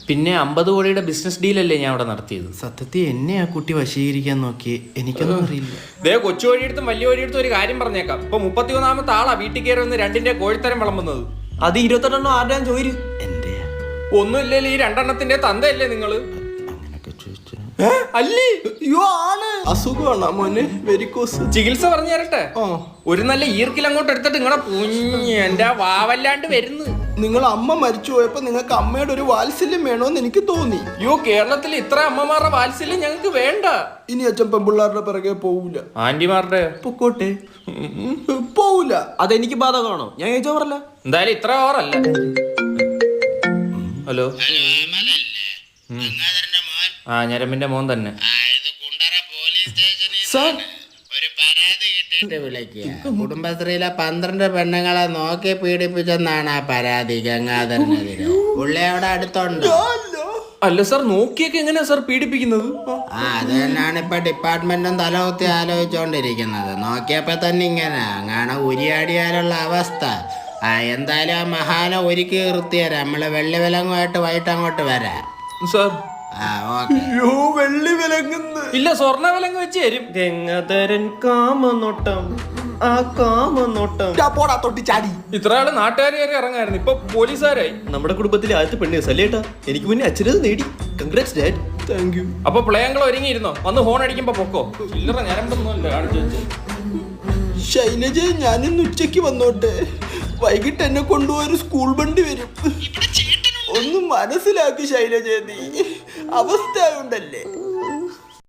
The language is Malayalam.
പിന്നെ 50 കോടിയുടെ ബിസിനസ് ഡീലല്ലേ ഞാൻ അവിടെ നടത്തിയത്. സത്യത്തിൽ എന്നെ ആ കുട്ടി വശീകരിക്കാൻ നോക്കി, എനിക്കൊന്നും അറിയില്ല. ദേ കൊച്ചു വഴിയെടുത്തും വലിയ വഴിയെടുത്തും ഒരു കാര്യം പറഞ്ഞേക്കാം. ഇപ്പൊ 31ാമത്തെ ആളാ വീട്ടിൽ കയറി വന്ന് 2ന്റെ കോഴിത്തരം വിളമ്പുന്നത്. അത് 28 ആരുടെയാ ചോദിച്ചു? എന്റെ ഒന്നുമില്ലല്ലോ, ഈ 2 തന്തയല്ലേ നിങ്ങള്? അങ്ങനൊക്കെ ചോദിച്ചു. അല്ലേ? അസുഖമാണ് മോനെ, വെരിക്കോസ്. ചികിത്സ പറഞ്ഞു തരട്ടെ? ഒരു നല്ല ഈർക്കിൽ അങ്ങോട്ട് എടുത്തിട്ട് നിങ്ങളെ പുഞ്ഞ് എന്റെ വാവല്ലാണ്ട് വരുന്നു. നിങ്ങൾ അമ്മ മരിച്ചു പോയപ്പോ നിങ്ങൾക്ക് അമ്മയുടെ ഒരു വാത്സല്യം വേണോന്ന് എനിക്ക് തോന്നി. കേരളത്തിൽ ഇത്ര അമ്മമാരുടെ വാത്സല്യം ഞങ്ങൾക്ക് വേണ്ട. ഇനി അച്ഛൻ പെമ്പിള്ളാരുടെ പിറകെ പോവൂല. ആന്റിമാരുടെ പൊക്കോട്ടെ, പോവൂല. അതെനിക്ക് ബാധകമാണോ? ഞാൻ ചോദിച്ചാ പറല്ല. എന്തായാലും ഇത്ര ഓവറല്ല. ഹലോ, ആ ഞരമ്പിന്റെ മോൻ തന്നെ. കുടുംബശ്രീയിലെ 12 പെണ്ണുങ്ങളെ നോക്കി പീഡിപ്പിച്ചെന്നാണ് ആ പരാതി ഗംഗാധരനെതിരെ. പുള്ളി അവിടെ അടുത്തുണ്ട്. അല്ല സാർ, നോക്കിയൊക്കെ എങ്ങനെയാ സാർ പീഡിപ്പിക്കുന്നത്? അത് തന്നെയാണ് ഇപ്പൊ ഡിപ്പാർട്ട്മെന്റും തലകുത്തി ആലോചിച്ചോണ്ടിരിക്കുന്നത്. നോക്കിയപ്പോ തന്നെ ഇങ്ങനെ അങ്ങനെ ഉരിയാടിയാലുള്ള അവസ്ഥ. എന്തായാലും ആ മഹാനെ ഒരുക്കി നിർത്തിയരാം. നമ്മള് വെള്ളി വിലങ്ങുമായിട്ട് വൈകിട്ട് അങ്ങോട്ട് വരാം സാർ. വെള്ളി വിലങ്ങുന്നു. ഇല്ല, സ്വർണ്ണ വിലങ്ങ് വെച്ച് തരും. ഗംഗാധരൻ കാമനോട്ടം, ആ കാമനോട്ടം. പോടാ തൊട്ടി ചാടി. ഇത്ര ആള് നാട്ടുകാർ കയറി ഇറങ്ങായിരുന്നു, ഇപ്പൊ പോലീസുകാരായി. നമ്മുടെ കുടുംബത്തിലെ ആദ്യത്തെ പെണ്ണ് സല്ലേട്ടാ. എനിക്ക് മുന്നേ അച്ഛനത് നേടി. Congrats dad. Thank you. അപ്പൊ പ്ലേയങ്ങൾ ഒരുങ്ങിയിരുന്നോ? വന്ന് ഹോൺ അടിക്കുമ്പോ പൊക്കോ. ചില്ലറ ഞരമ്പൊന്നുമല്ല കാണിച്ചു വെച്ച്. ശൈലജ, ഞാനിന്ന് ഉച്ചക്ക് വന്നോട്ടെ? വൈകിട്ട് എന്നെ കൊണ്ടുപോയൊരു സ്കൂൾ വണ്ടി വരും. ഒന്ന് മനസ്സിലാക്കി ശൈലജ, നീ അവസ്ഥ ഉണ്ടല്ലേ.